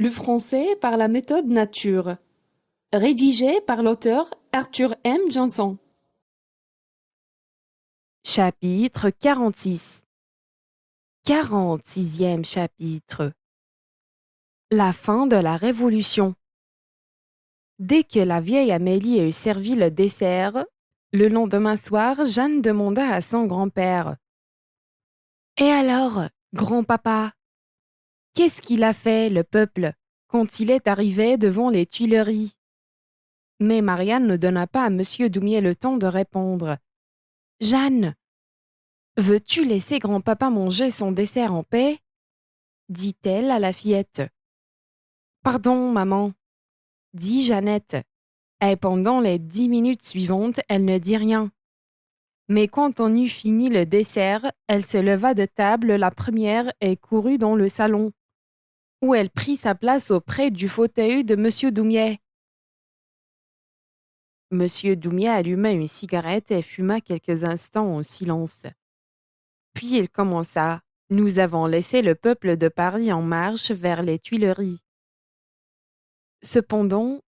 Le français par la méthode nature. Rédigé par l'auteur Arthur M. Johnson. Chapitre 46. 46e chapitre. La fin de la Révolution. Dès que la vieille Amélie eut servi le dessert, le lendemain soir, Jeanne demanda à son grand-père: Et alors, grand-papa, qu'est-ce qu'il a fait, le peuple, quand il est arrivé devant les Tuileries? Mais Marianne ne donna pas à M. Doumier le temps de répondre. Jeanne, veux-tu laisser grand-papa manger son dessert en paix? Dit-elle à la fillette. Pardon, maman, dit Jeannette, et pendant les 10 minutes suivantes, elle ne dit rien. Mais quand on eut fini le dessert, elle se leva de table la première et courut dans le salon, où elle prit sa place auprès du fauteuil de M. Doumier. M. Doumier alluma une cigarette et fuma quelques instants en silence. Puis il commença. Nous avons laissé le peuple de Paris en marche vers les Tuileries. Cependant,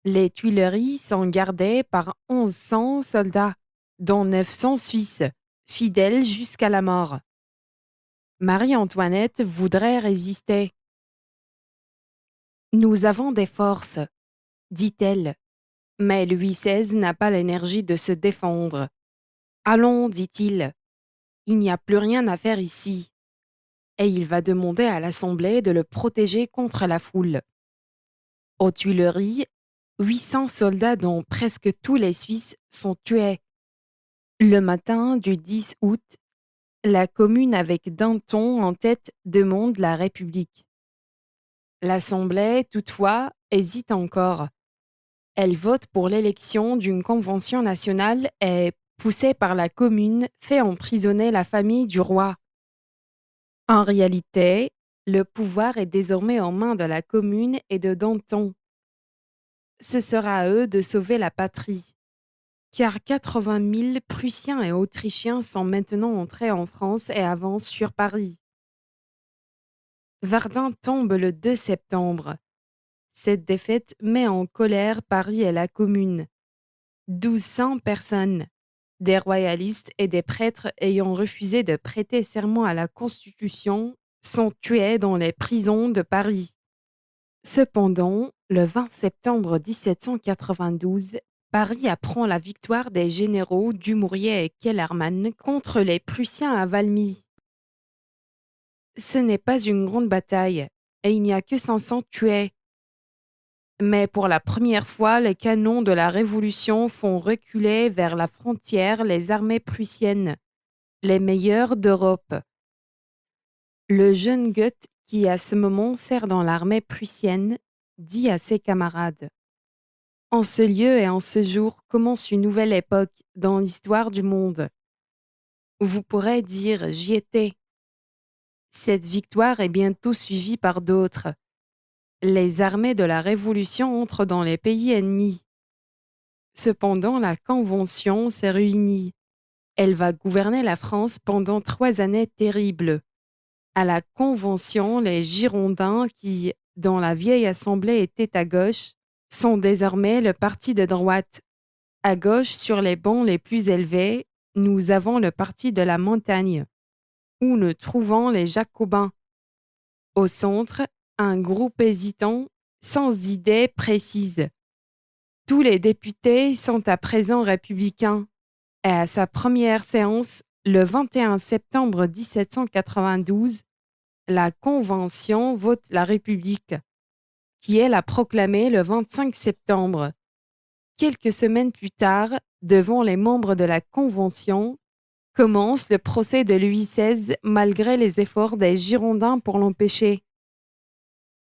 les Tuileries sont gardées par 1100 soldats, dont 900 Suisses, fidèles jusqu'à la mort. Marie-Antoinette voudrait résister. Nous avons des forces, dit-elle, mais Louis XVI n'a pas l'énergie de se défendre. Allons, dit-il, il n'y a plus rien à faire ici. Et il va demander à l'Assemblée de le protéger contre la foule. Aux Tuileries, 800 soldats dont presque tous les Suisses sont tués. Le matin du 10 août, la Commune avec Danton en tête demande la République. L'Assemblée, toutefois, hésite encore. Elle vote pour l'élection d'une convention nationale et, poussée par la Commune, fait emprisonner la famille du roi. En réalité, le pouvoir est désormais en mains de la Commune et de Danton. Ce sera à eux de sauver la patrie, car 80 000 Prussiens et Autrichiens sont maintenant entrés en France et avancent sur Paris. Verdun tombe le 2 septembre. Cette défaite met en colère Paris et la Commune. 1200 personnes, des royalistes et des prêtres ayant refusé de prêter serment à la Constitution, sont tués dans les prisons de Paris. Cependant, le 20 septembre 1792, Paris apprend la victoire des généraux Dumouriez et Kellermann contre les Prussiens à Valmy. Ce n'est pas une grande bataille, et il n'y a que 500 tués. Mais pour la première fois, les canons de la Révolution font reculer vers la frontière les armées prussiennes, les meilleures d'Europe. Le jeune Goethe, qui à ce moment sert dans l'armée prussienne, dit à ses camarades: En ce lieu et en ce jour commence une nouvelle époque dans l'histoire du monde. Vous pourrez dire: J'y étais. Cette victoire est bientôt suivie par d'autres. Les armées de la Révolution entrent dans les pays ennemis. Cependant, la Convention s'est réunie. Elle va gouverner la France pendant 3 années terribles. À la Convention, les Girondins, qui, dans la vieille Assemblée, étaient à gauche, sont désormais le parti de droite. À gauche, sur les bancs les plus élevés, nous avons le parti de la montagne, où nous trouvons les Jacobins. Au centre, un groupe hésitant, sans idée précise. Tous les députés sont à présent républicains. Et à sa première séance, le 21 septembre 1792, la Convention vote la République, qui est la proclamée le 25 septembre. Quelques semaines plus tard, devant les membres de la Convention, commence le procès de Louis XVI malgré les efforts des Girondins pour l'empêcher.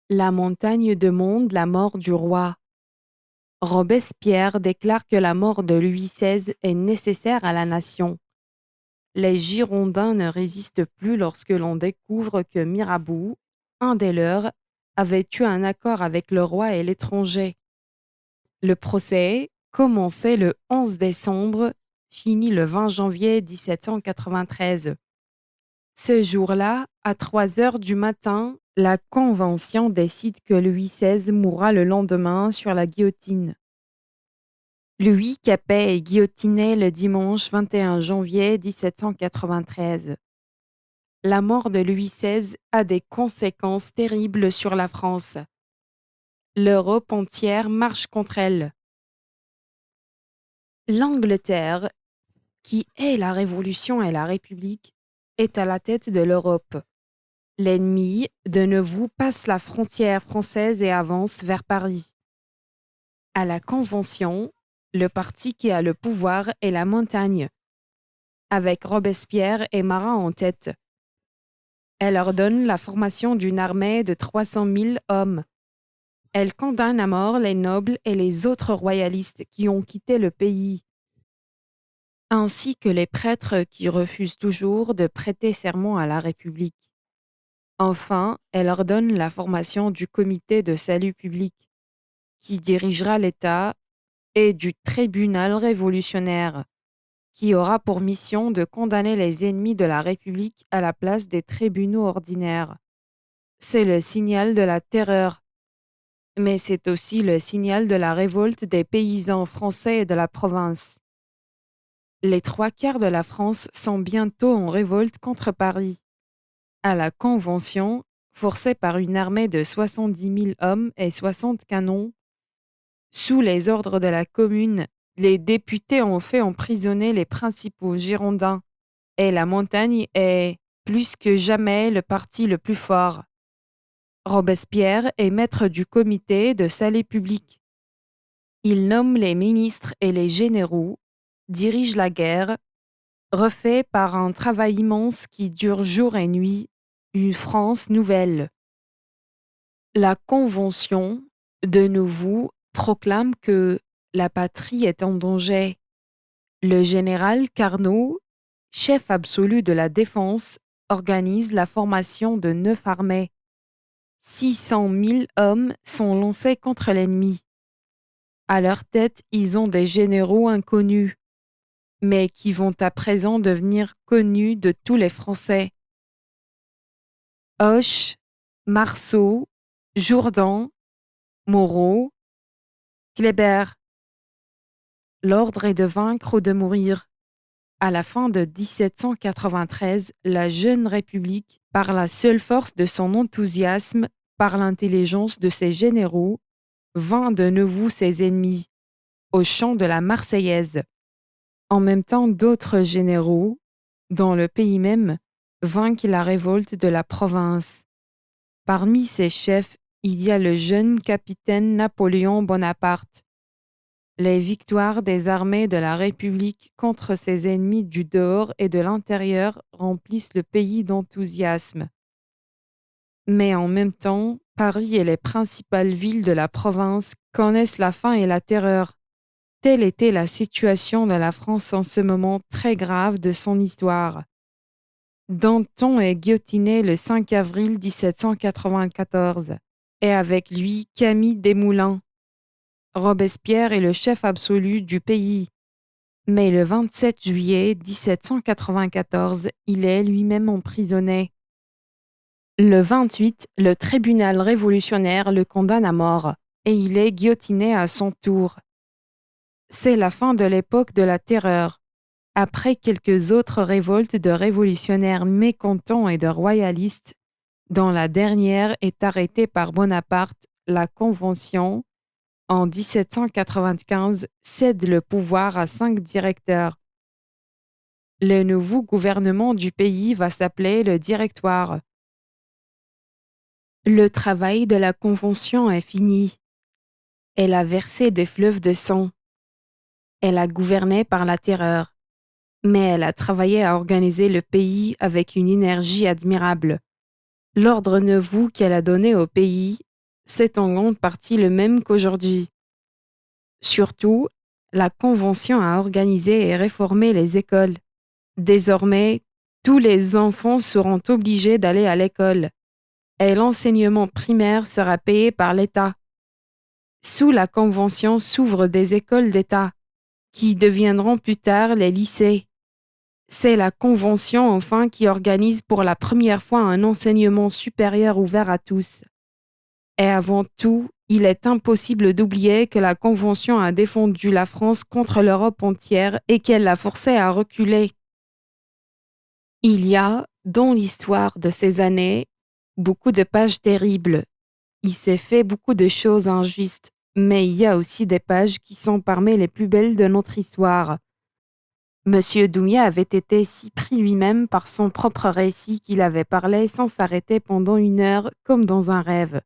La montagne demande la mort du roi. Robespierre déclare que la mort de Louis XVI est nécessaire à la nation. Les Girondins ne résistent plus lorsque l'on découvre que Mirabeau, un des leurs, avait eu un accord avec le roi et l'étranger. Le procès, commencé le 11 décembre, finit le 20 janvier 1793. Ce jour-là, à 3 heures du matin, La Convention décide que Louis XVI mourra le lendemain sur la guillotine. Louis Capet est guillotiné le dimanche 21 janvier 1793. La mort de Louis XVI a des conséquences terribles sur la France. L'Europe entière marche contre elle. L'Angleterre, qui hait la Révolution et la République, est à la tête de l'Europe. L'ennemi, de nouveau, passe la frontière française et avance vers Paris. À la Convention, le parti qui a le pouvoir est la montagne, avec Robespierre et Marat en tête. Elle ordonne la formation d'une armée de 300 000 hommes. Elle condamne à mort les nobles et les autres royalistes qui ont quitté le pays, ainsi que les prêtres qui refusent toujours de prêter serment à la République. Enfin, elle ordonne la formation du comité de salut public, qui dirigera l'État, et du tribunal révolutionnaire, qui aura pour mission de condamner les ennemis de la République à la place des tribunaux ordinaires. C'est le signal de la terreur, mais c'est aussi le signal de la révolte des paysans français et de la province. Les 3/4 de la France sont bientôt en révolte contre Paris. À la Convention, forcée par une armée de 70 000 hommes et 60 canons, sous les ordres de la Commune, les députés ont fait emprisonner les principaux Girondins, et la montagne est, plus que jamais, le parti le plus fort. Robespierre est maître du comité de salut public. Il nomme les ministres et les généraux, dirige la guerre, refait par un travail immense qui dure jour et nuit une France nouvelle. La Convention, de nouveau, proclame que la patrie est en danger. Le général Carnot, chef absolu de la défense, organise la formation de 9 armées. 600 000 hommes sont lancés contre l'ennemi. À leur tête, ils ont des généraux inconnus, mais qui vont à présent devenir connus de tous les Français. Hoche, Marceau, Jourdan, Moreau, Kléber. L'ordre est de vaincre ou de mourir. À la fin de 1793, la jeune République, par la seule force de son enthousiasme, par l'intelligence de ses généraux, vainc de nouveau ses ennemis, au chant de la Marseillaise. En même temps, d'autres généraux, dans le pays même, vainquent la révolte de la province. Parmi ces chefs, il y a le jeune capitaine Napoléon Bonaparte. Les victoires des armées de la République contre ses ennemis du dehors et de l'intérieur remplissent le pays d'enthousiasme. Mais en même temps, Paris et les principales villes de la province connaissent la faim et la terreur. Telle était la situation de la France en ce moment très grave de son histoire. Danton est guillotiné le 5 avril 1794, et avec lui Camille Desmoulins. Robespierre est le chef absolu du pays. Mais le 27 juillet 1794, il est lui-même emprisonné. Le 28, le tribunal révolutionnaire le condamne à mort et il est guillotiné à son tour. C'est la fin de l'époque de la terreur. Après quelques autres révoltes de révolutionnaires mécontents et de royalistes, dont la dernière est arrêtée par Bonaparte, la Convention, en 1795, cède le pouvoir à 5 directeurs. Le nouveau gouvernement du pays va s'appeler le Directoire. Le travail de la Convention est fini. Elle a versé des fleuves de sang. Elle a gouverné par la terreur. Mais elle a travaillé à organiser le pays avec une énergie admirable. L'ordre nouveau qu'elle a donné au pays, c'est en grande partie le même qu'aujourd'hui. Surtout, la Convention a organisé et réformé les écoles. Désormais, tous les enfants seront obligés d'aller à l'école et l'enseignement primaire sera payé par l'État. Sous la Convention s'ouvrent des écoles d'État qui deviendront plus tard les lycées. C'est la Convention, enfin, qui organise pour la première fois un enseignement supérieur ouvert à tous. Et avant tout, il est impossible d'oublier que la Convention a défendu la France contre l'Europe entière et qu'elle l'a forcée à reculer. Il y a, dans l'histoire de ces années, beaucoup de pages terribles. Il s'est fait beaucoup de choses injustes, mais il y a aussi des pages qui sont parmi les plus belles de notre histoire. Monsieur Doumier avait été si pris lui-même par son propre récit qu'il avait parlé sans s'arrêter pendant 1 heure comme dans un rêve.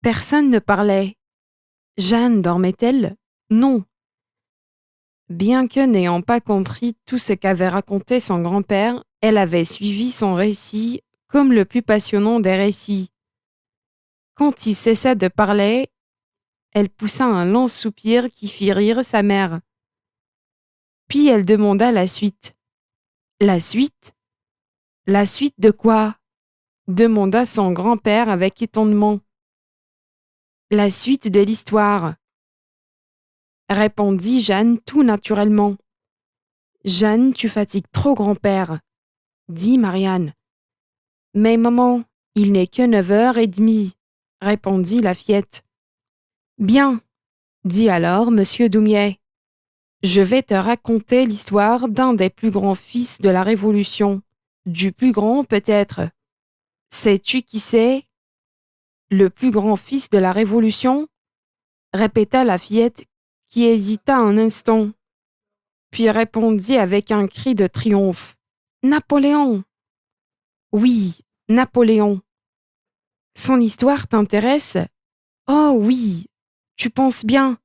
Personne ne parlait. Jeanne dormait-elle? Non. Bien que n'ayant pas compris tout ce qu'avait raconté son grand-père, elle avait suivi son récit comme le plus passionnant des récits. Quand il cessa de parler, elle poussa un long soupir qui fit rire sa mère. Puis elle demanda la suite. La suite? La suite de quoi? Demanda son grand-père avec étonnement. La suite de l'histoire, répondit Jeanne tout naturellement. Jeanne, tu fatigues trop grand-père, dit Marianne. Mais maman, il n'est que 9h30, répondit la Fiette. Bien, dit alors monsieur Doumier. Je vais te raconter l'histoire d'un des plus grands fils de la Révolution. Du plus grand peut-être. Sais-tu qui c'est? Le plus grand fils de la Révolution? Répéta la Fillette, qui hésita un instant, puis répondit avec un cri de triomphe. Napoléon! Oui, Napoléon. Son histoire t'intéresse? Oh oui, tu penses bien.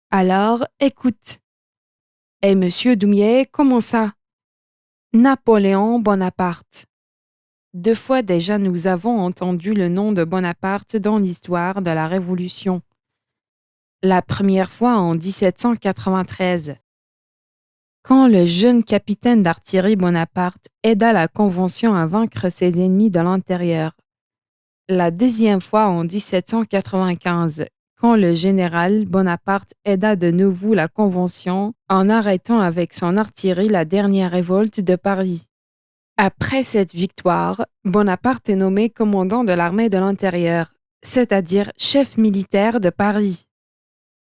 Alors, écoute. Et monsieur Doumier commença. Napoléon Bonaparte. 2 fois déjà nous avons entendu le nom de Bonaparte dans l'histoire de la Révolution. La première fois en 1793, quand le jeune capitaine d'artillerie Bonaparte aida la Convention à vaincre ses ennemis de l'intérieur. La deuxième fois en 1795, quand le général Bonaparte aida de nouveau la Convention en arrêtant avec son artillerie la dernière révolte de Paris. Après cette victoire, Bonaparte est nommé commandant de l'armée de l'intérieur, c'est-à-dire chef militaire de Paris.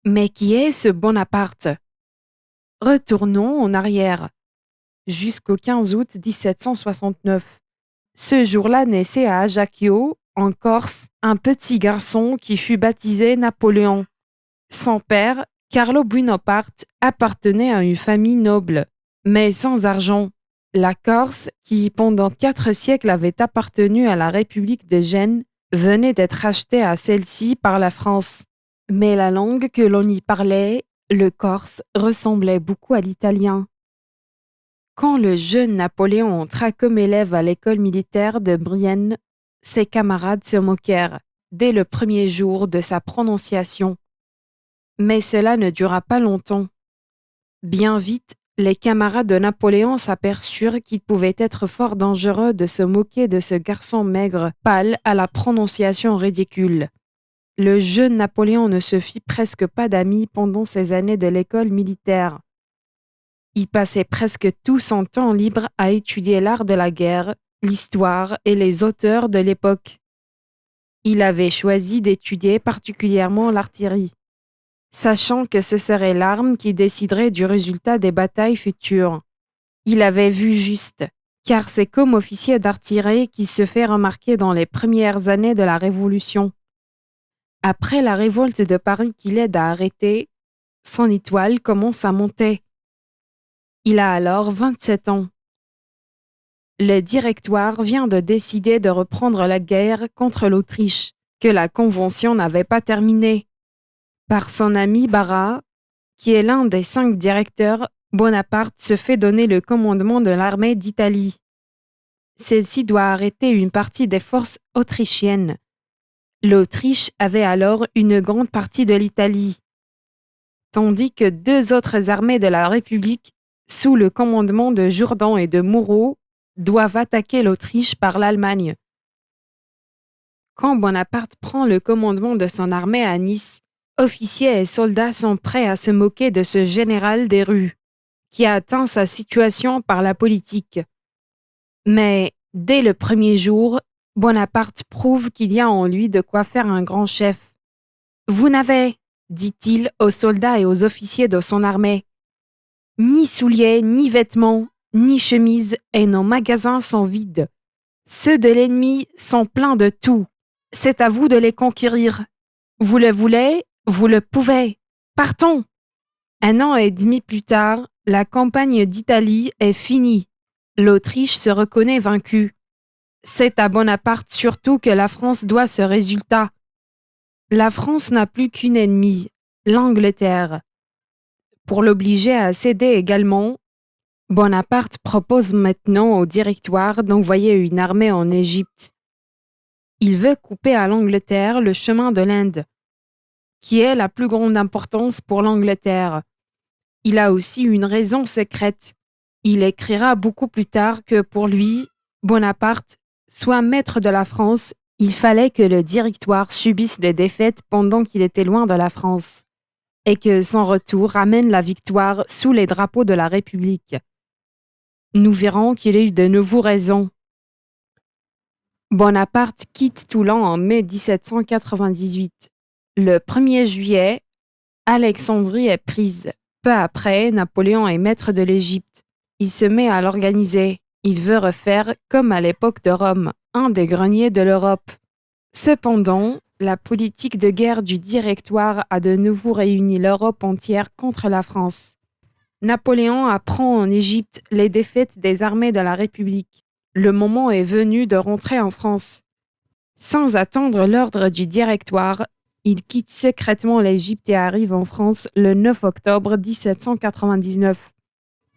Mais qui est ce Bonaparte? Retournons en arrière, jusqu'au 15 août 1769. Ce jour-là naissait à Ajaccio, en Corse, un petit garçon qui fut baptisé Napoléon. Son père, Carlo Buonaparte, appartenait à une famille noble, mais sans argent. La Corse, qui pendant 4 siècles avait appartenu à la République de Gênes, venait d'être achetée à celle-ci par la France. Mais la langue que l'on y parlait, le corse, ressemblait beaucoup à l'italien. Quand le jeune Napoléon entra comme élève à l'école militaire de Brienne, ses camarades se moquèrent, dès le premier jour, de sa prononciation. Mais cela ne dura pas longtemps. Bien vite, les camarades de Napoléon s'aperçurent qu'il pouvait être fort dangereux de se moquer de ce garçon maigre, pâle, à la prononciation ridicule. Le jeune Napoléon ne se fit presque pas d'amis pendant ses années de l'école militaire. Il passait presque tout son temps libre à étudier l'art de la guerre, l'histoire et les auteurs de l'époque. Il avait choisi d'étudier particulièrement l'artillerie, sachant que ce serait l'arme qui déciderait du résultat des batailles futures. Il avait vu juste, car c'est comme officier d'artillerie qu'il se fait remarquer dans les premières années de la Révolution. Après la révolte de Paris qu'il aide à arrêter, son étoile commence à monter. Il a alors 27 ans. Le Directoire vient de décider de reprendre la guerre contre l'Autriche, que la Convention n'avait pas terminée. Par son ami Barras, qui est l'un des 5 directeurs, Bonaparte se fait donner le commandement de l'armée d'Italie. Celle-ci doit arrêter une partie des forces autrichiennes. L'Autriche avait alors une grande partie de l'Italie, tandis que 2 autres armées de la République, sous le commandement de Jourdan et de Moreau, doivent attaquer l'Autriche par l'Allemagne. Quand Bonaparte prend le commandement de son armée à Nice, officiers et soldats sont prêts à se moquer de ce général des rues. qui a atteint sa situation par la politique. Mais dès le premier jour, Bonaparte prouve qu'il y a en lui de quoi faire un grand chef. Vous n'avez, dit-il aux soldats et aux officiers de son armée, ni souliers, ni vêtements, ni chemises, et nos magasins sont vides. Ceux de l'ennemi sont pleins de tout. C'est à vous de les conquérir. Vous le voulez, vous le pouvez. Partons! 1 an et demi plus tard, la campagne d'Italie est finie. L'Autriche se reconnaît vaincue. C'est à Bonaparte surtout que la France doit ce résultat. La France n'a plus qu'une ennemie, l'Angleterre. Pour l'obliger à céder également, Bonaparte propose maintenant au Directoire d'envoyer une armée en Égypte. Il veut couper à l'Angleterre le chemin de l'Inde, qui est la plus grande importance pour l'Angleterre. Il a aussi une raison secrète. Il écrira beaucoup plus tard que pour lui, Bonaparte, soit maître de la France, il fallait que le Directoire subisse des défaites pendant qu'il était loin de la France, et que son retour ramène la victoire sous les drapeaux de la République. Nous verrons qu'il a eu de nouveau raison. Bonaparte quitte Toulon en mai 1798. Le 1er juillet, Alexandrie est prise. Peu après, Napoléon est maître de l'Égypte. Il se met à l'organiser. Il veut refaire, comme à l'époque de Rome, un des greniers de l'Europe. Cependant, la politique de guerre du Directoire a de nouveau réuni l'Europe entière contre la France. Napoléon apprend en Égypte les défaites des armées de la République. Le moment est venu de rentrer en France. Sans attendre l'ordre du Directoire, il quitte secrètement l'Égypte et arrive en France le 9 octobre 1799.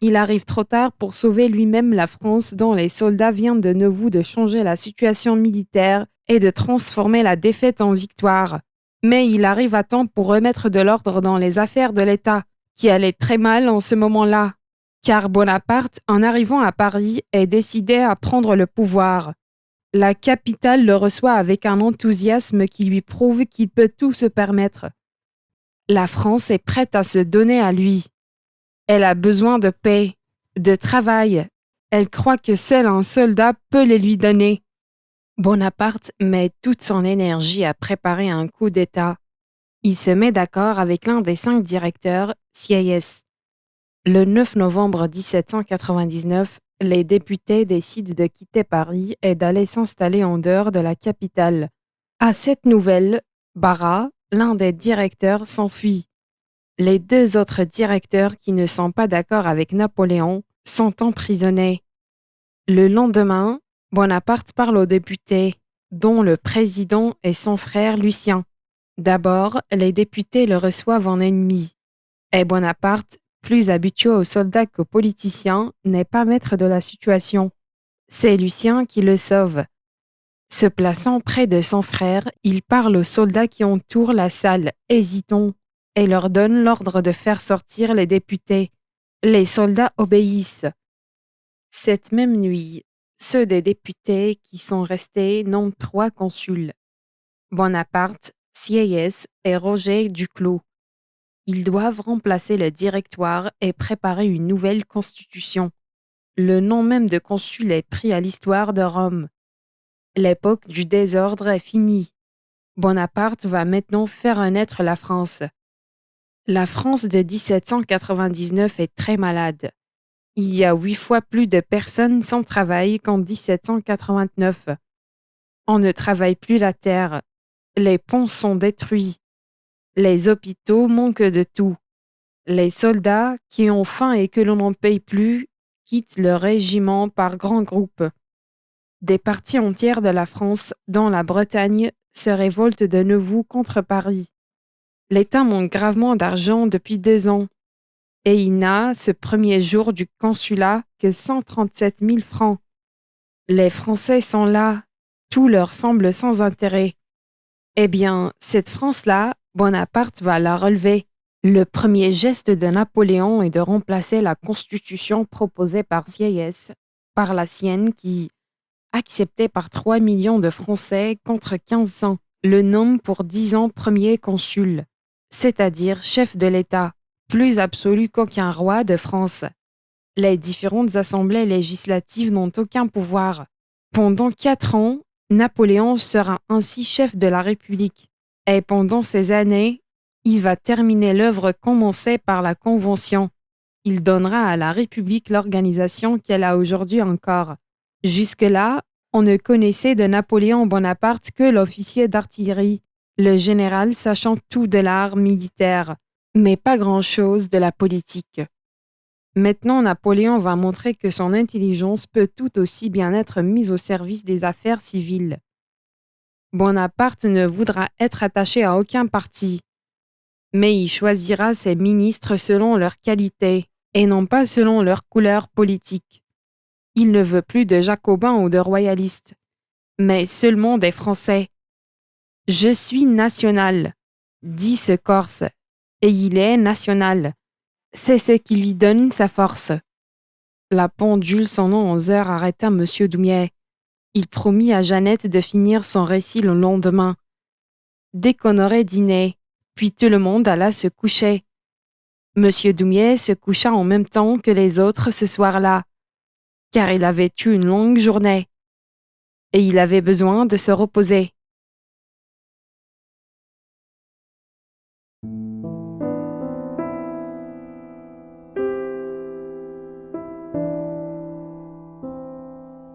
Il arrive trop tard pour sauver lui-même la France dont les soldats viennent de nouveau de changer la situation militaire et de transformer la défaite en victoire. Mais il arrive à temps pour remettre de l'ordre dans les affaires de l'État, qui allaient très mal en ce moment-là, car Bonaparte, en arrivant à Paris, est décidé à prendre le pouvoir. La capitale le reçoit avec un enthousiasme qui lui prouve qu'il peut tout se permettre. La France est prête à se donner à lui. Elle a besoin de paix, de travail. Elle croit que seul un soldat peut les lui donner. Bonaparte met toute son énergie à préparer un coup d'État. Il se met d'accord avec l'un des 5 directeurs, Sieyès. Le 9 novembre 1799, les députés décident de quitter Paris et d'aller s'installer en dehors de la capitale. À cette nouvelle, Barras, l'un des directeurs, s'enfuit. Les 2 autres directeurs qui ne sont pas d'accord avec Napoléon sont emprisonnés. Le lendemain, Bonaparte parle aux députés, dont le président et son frère Lucien. D'abord, les députés le reçoivent en ennemi. Et Bonaparte, plus habitué aux soldats qu'aux politiciens, n'est pas maître de la situation. C'est Lucien qui le sauve. Se plaçant près de son frère, il parle aux soldats qui entourent la salle, hésitants, et leur donne l'ordre de faire sortir les députés. Les soldats obéissent. Cette même nuit, ceux des députés qui sont restés nomment 3 consuls. Bonaparte, Sieyès et Roger Duclos. Ils doivent remplacer le Directoire et préparer une nouvelle constitution. Le nom même de consul est pris à l'histoire de Rome. L'époque du désordre est finie. Bonaparte va maintenant faire naître la France. La France de 1799 est très malade. Il y a 8 fois plus de personnes sans travail qu'en 1789. On ne travaille plus la terre. Les ponts sont détruits. Les hôpitaux manquent de tout. Les soldats, qui ont faim et que l'on n'en paye plus, quittent le régiment par grands groupes. Des parties entières de la France, dont la Bretagne, se révoltent de nouveau contre Paris. L'État manque gravement d'argent depuis 2 ans, et il n'a, ce premier jour du consulat, que 137 000 francs. Les Français sont là, tout leur semble sans intérêt. Eh bien, cette France-là, Bonaparte va la relever. Le premier geste de Napoléon est de remplacer la constitution proposée par Sieyès par la sienne qui, acceptée par 3 millions de Français contre 1500, le nomme pour 10 ans premier consul, c'est-à-dire chef de l'État, plus absolu qu'aucun roi de France. Les différentes assemblées législatives n'ont aucun pouvoir. Pendant 4 ans, Napoléon sera ainsi chef de la République. Et pendant ces années, il va terminer l'œuvre commencée par la Convention. Il donnera à la République l'organisation qu'elle a aujourd'hui encore. Jusque-là, on ne connaissait de Napoléon Bonaparte que l'officier d'artillerie, le général sachant tout de l'art militaire, mais pas grand-chose de la politique. Maintenant, Napoléon va montrer que son intelligence peut tout aussi bien être mise au service des affaires civiles. Bonaparte ne voudra être attaché à aucun parti, mais il choisira ses ministres selon leur qualité et non pas selon leur couleur politique. Il ne veut plus de jacobins ou de royalistes, mais seulement des Français. « Je suis national », dit ce Corse, et il est national. C'est ce qui lui donne sa force. La pendule sonnant 11 heures arrêta M. Doumier. Il promit à Jeannette de finir son récit le lendemain. Dès qu'on aurait dîné, puis tout le monde alla se coucher. M. Doumier se coucha en même temps que les autres ce soir-là, car il avait eu une longue journée, et il avait besoin de se reposer.